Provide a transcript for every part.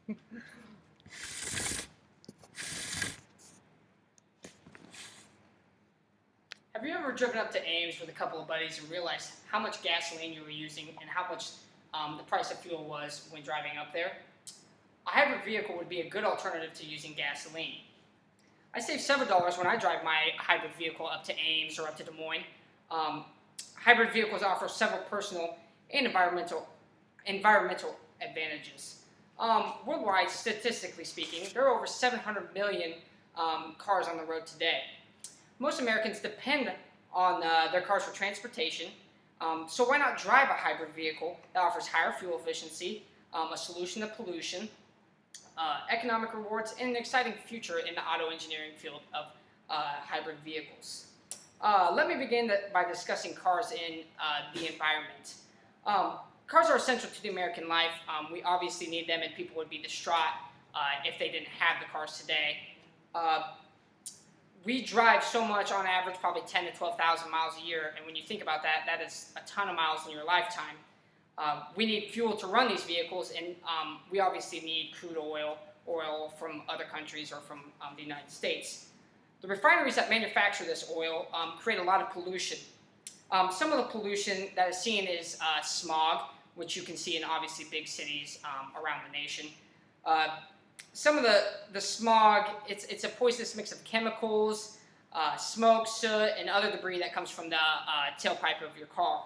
Have you ever driven up to Ames with a couple of buddies and realized how much gasoline you were using and how much the price of fuel was when driving up there? A hybrid vehicle would be a good alternative to using gasoline. I save several dollars when I drive my hybrid vehicle up to Ames or up to Des Moines. Hybrid vehicles offer several personal and environmental advantages. Worldwide, statistically speaking, there are over 700 million cars on the road today. Most Americans depend on their cars for transportation, so why not drive a hybrid vehicle that offers higher fuel efficiency, a solution to pollution, economic rewards, and an exciting future in the auto engineering field of hybrid vehicles. Let me begin by discussing cars in the environment. Cars are essential to the American life. We obviously need them, and people would be distraught if they didn't have the cars today. We drive so much on average, probably 10 to 12,000 miles a year, and when you think about that, that is a ton of miles in your lifetime. We need fuel to run these vehicles, and we obviously need crude oil from other countries or from the United States. The refineries that manufacture this oil create a lot of pollution. Some of the pollution that is seen is smog, which you can see in obviously big cities around the nation. Some of the smog, it's a poisonous mix of chemicals, smoke, soot, and other debris that comes from the tailpipe of your car.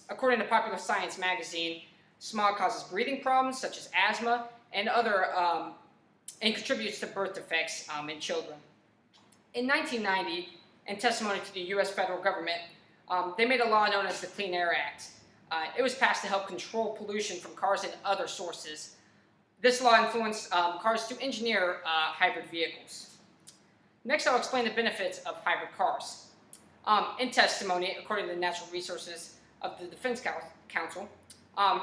According to Popular Science magazine, smog causes breathing problems such as asthma and and contributes to birth defects in children. In 1990, in testimony to the U.S. federal government, they made a law known as the Clean Air Act. It was passed to help control pollution from cars and other sources. This law influenced cars to engineer hybrid vehicles. Next, I'll explain the benefits of hybrid cars. In testimony, according to the Natural Resources of the Defense Council,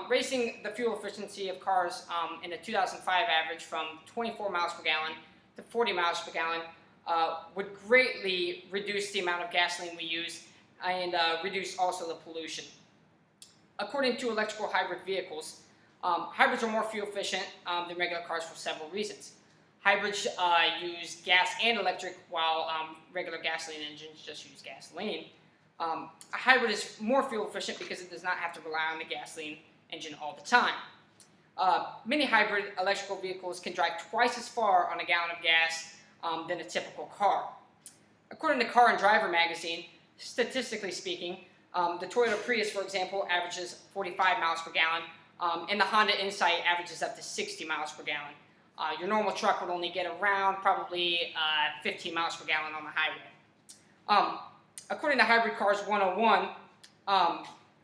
raising the fuel efficiency of cars in the 2005 average from 24 miles per gallon to 40 miles per gallon would greatly reduce the amount of gasoline we use and reduce also the pollution. According to electrical hybrid vehicles, hybrids are more fuel efficient than regular cars for several reasons. Hybrids use gas and electric, while regular gasoline engines just use gasoline. A hybrid is more fuel efficient because it does not have to rely on the gasoline engine all the time. Many hybrid electrical vehicles can drive twice as far on a gallon of gas than a typical car. According to Car and Driver magazine, statistically speaking, the Toyota Prius, for example, averages 45 miles per gallon, and the Honda Insight averages up to 60 miles per gallon. Your normal truck would only get around probably 15 miles per gallon on the highway. According to Hybrid Cars 101,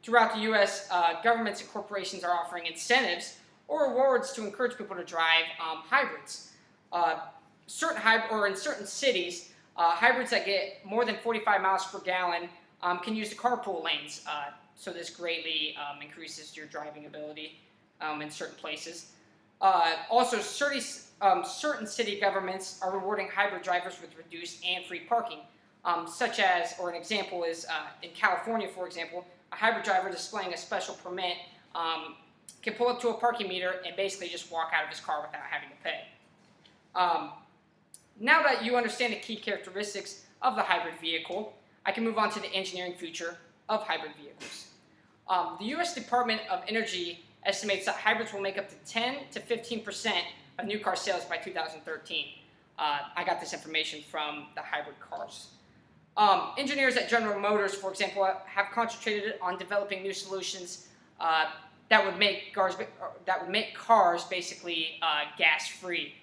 throughout the U.S., governments and corporations are offering incentives or rewards to encourage people to drive hybrids. In certain cities, hybrids that get more than 45 miles per gallon can use the carpool lanes. So this greatly increases your driving ability in certain places. Also, certain city governments are rewarding hybrid drivers with reduced and free parking, such as, or an example is, in California, for example, a hybrid driver displaying a special permit can pull up to a parking meter and basically just walk out of his car without having to pay. Now that you understand the key characteristics of the hybrid vehicle, I can move on to the engineering future of hybrid vehicles. The U.S. Department of Energy estimates that hybrids will make up to 10 to 15% of new car sales by 2013. I got this information from the hybrid cars. Engineers at General Motors, for example, have concentrated on developing new solutions that would make cars basically gas-free.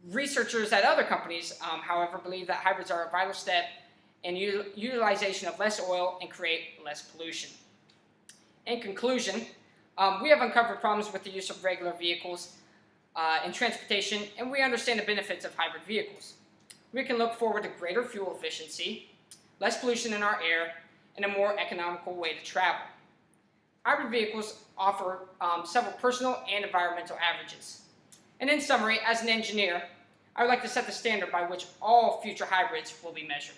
Researchers at other companies, however, believe that hybrids are a vital step in utilization of less oil and create less pollution. In conclusion, we have uncovered problems with the use of regular vehicles in transportation, and we understand the benefits of hybrid vehicles. We can look forward to greater fuel efficiency, less pollution in our air, and a more economical way to travel. Hybrid vehicles offer several personal and environmental advantages. And in summary, as an engineer, I would like to set the standard by which all future hybrids will be measured.